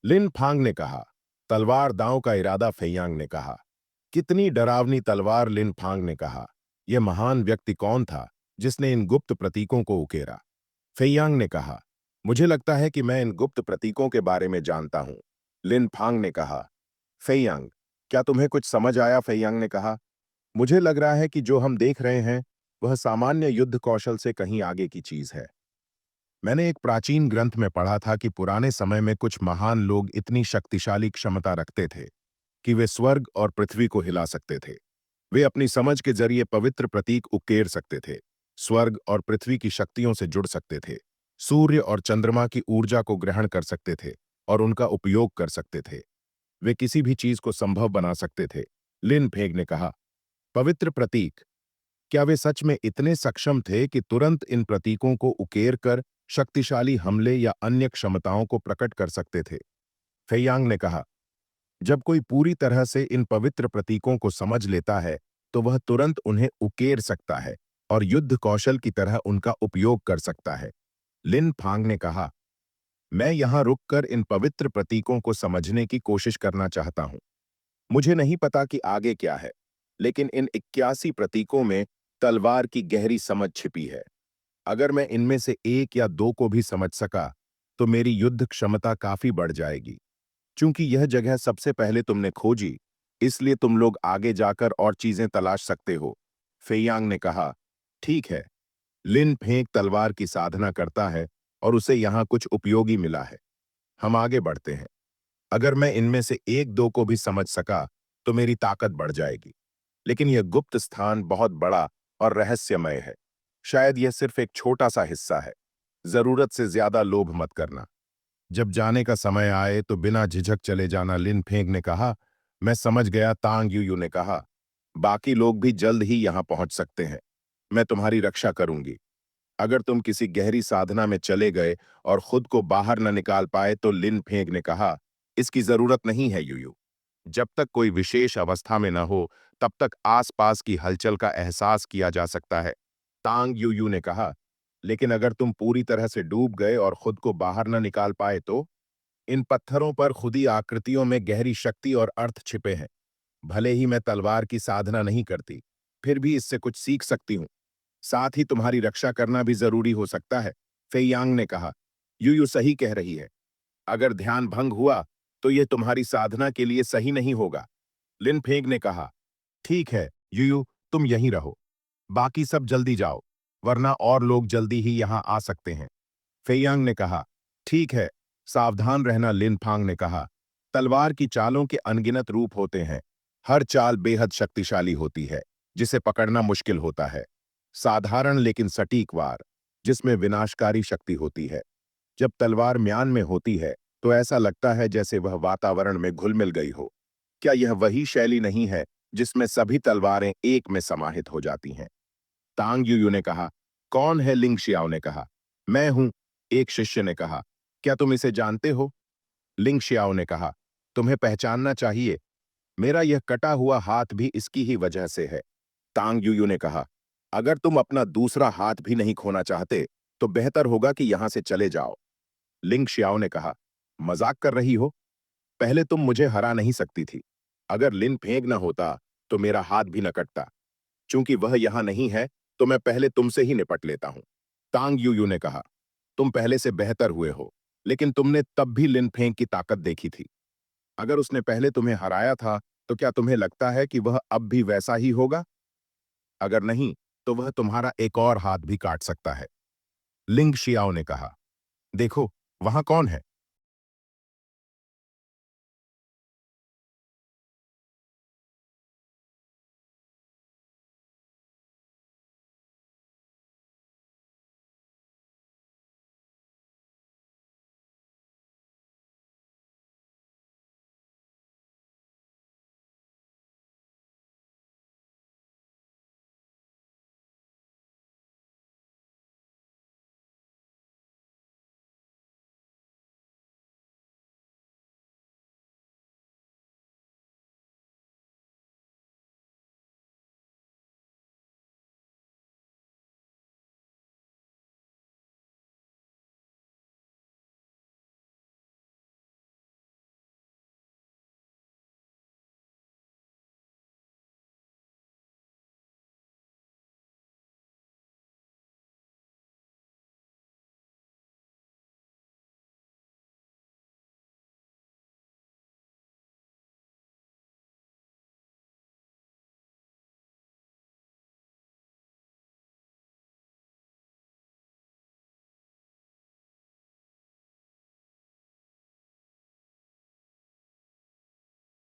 लिन फांग ने कहा। तलवार दांव का इरादा, फेयांग ने कहा। कितनी डरावनी तलवार, लिन फांग ने कहा। यह महान व्यक्ति कौन था जिसने इन गुप्त प्रतीकों को उकेरा? फेयांग ने कहा। मुझे लगता है कि मैं इन गुप्त प्रतीकों के बारे में जानता हूं। लिन फांग ने कहा। फेयांग, क्या तुम्हें कुछ समझ आया? फेयांग ने कहा। मुझे लग रहा है कि जो हम देख रहे हैं वह सामान्य युद्ध कौशल से कहीं आगे की चीज है। मैंने एक प्राचीन ग्रंथ में पढ़ा था कि पुराने समय में कुछ महान लोग इतनी शक्तिशाली क्षमता रखते थे कि वे स्वर्ग और पृथ्वी को हिला सकते थे। वे अपनी समझ के जरिए पवित्र प्रतीक उकेर सकते थे, स्वर्ग और पृथ्वी की शक्तियों से जुड़ सकते थे, सूर्य और चंद्रमा की ऊर्जा को ग्रहण कर सकते थे और उनका उपयोग कर सकते थे। वे किसी भी चीज को संभव बना सकते थे। लिन फेंग ने कहा। पवित्र प्रतीक, क्या वे सच में इतने सक्षम थे कि तुरंत इन प्रतीकों को उकेर कर शक्तिशाली हमले या अन्य क्षमताओं को प्रकट कर सकते थे? फेयांग ने कहा। जब कोई पूरी तरह से इन पवित्र प्रतीकों को समझ लेता है तो वह तुरंत उन्हें उकेर सकता है और युद्ध कौशल की तरह उनका उपयोग कर सकता है। लिन फांग ने कहा। मैं यहां रुककर इन पवित्र प्रतीकों को समझने की कोशिश करना चाहता हूं। मुझे नहीं पता कि आगे क्या है, लेकिन इन 81 प्रतीकों में तलवार की गहरी समझ छिपी है। अगर मैं इनमें से एक या दो को भी समझ सका तो मेरी युद्ध क्षमता काफी बढ़ जाएगी। चूंकि यह जगह सबसे पहले तुमने खोजी, इसलिए तुम लोग आगे जाकर और चीजें तलाश सकते हो। फेयांग ने कहा। ठीक है। लिन फेंक तलवार की साधना करता है और उसे यहां कुछ उपयोगी मिला है। हम आगे बढ़ते हैं। अगर मैं इनमें से एक दो को भी समझ सका तो मेरी ताकत बढ़ जाएगी। लेकिन यह गुप्त स्थान बहुत बड़ा और रहस्यमय है। शायद यह सिर्फ एक छोटा सा हिस्सा है। जरूरत से ज्यादा लोभ मत करना। जब जाने का समय आए तो बिना झिझक चले जाना, लिन फेंग ने कहा। मैं समझ गया, तांग यूयू ने कहा। बाकी लोग भी जल्द ही यहां पहुंच सकते हैं। मैं तुम्हारी रक्षा करूंगी। अगर तुम किसी गहरी साधना में चले गए और खुद को बाहर न निकाल पाए तो, लिन फेंग ने कहा, इसकी जरूरत नहीं है यूयू। जब तक कोई विशेष अवस्था में न हो तब तक आसपास की हलचल का एहसास किया जा सकता है। तांग यूयू ने कहा। लेकिन अगर तुम पूरी तरह से डूब गए और खुद को बाहर न निकाल पाए तो? इन पत्थरों पर खुदी आकृतियों में गहरी शक्ति और अर्थ छिपे हैं। भले ही मैं तलवार की साधना नहीं करती, फिर भी इससे कुछ सीख सकती हूं। साथ ही तुम्हारी रक्षा करना भी जरूरी हो सकता है। फेयांग ने कहा। यूयू सही कह रही है। अगर ध्यान भंग हुआ तो यह तुम्हारी साधना के लिए सही नहीं होगा। लिन फेंग ने कहा। ठीक है यूयू, तुम यहीं रहो। बाकी सब जल्दी जाओ, वरना और लोग जल्दी ही यहां आ सकते हैं। फेयांग ने कहा। ठीक है, सावधान रहना, लिन फांग ने कहा। तलवार की चालों के अनगिनत रूप होते हैं। हर चाल बेहद शक्तिशाली होती है, जिसे पकड़ना मुश्किल होता है। साधारण लेकिन सटीक वार, जिसमें विनाशकारी शक्ति होती है। जब तलवार म्यान में होती है तो ऐसा लगता है जैसे वह वातावरण में घुल मिल गई हो। क्या यह वही शैली नहीं है जिसमें सभी तलवारें एक में समाहित हो जाती हैं? तांग यूयू ने कहा। कौन है? लिंग शियाओ ने कहा। मैं हूं, एक शिष्य ने कहा। क्या तुम इसे जानते हो? लिंग शियाओ ने कहा। तुम्हें पहचानना चाहिए। मेरा यह कटा हुआ हाथ भी इसकी ही वजह से है। तांग यूयू ने कहा। अगर तुम अपना दूसरा हाथ भी नहीं खोना चाहते तो बेहतर होगा कि यहां से चले जाओ। लिंग शियाओ ने कहा। मजाक कर रही हो? पहले तुम मुझे हरा नहीं सकती थी। अगर लिन फेंग न होता तो मेरा हाथ भी न कटता। चूंकि वह यहां नहीं है तो मैं पहले तुमसे ही निपट लेता हूं। तांग यूयू ने कहा। तुम पहले से बेहतर हुए हो, लेकिन तुमने तब भी लिन फेंग की ताकत देखी थी। अगर उसने पहले तुम्हें हराया था तो क्या तुम्हें लगता है कि वह अब भी वैसा ही होगा? अगर नहीं तो वह तुम्हारा एक और हाथ भी काट सकता है। लिंग शियाओ ने कहा। देखो, वहां कौन है?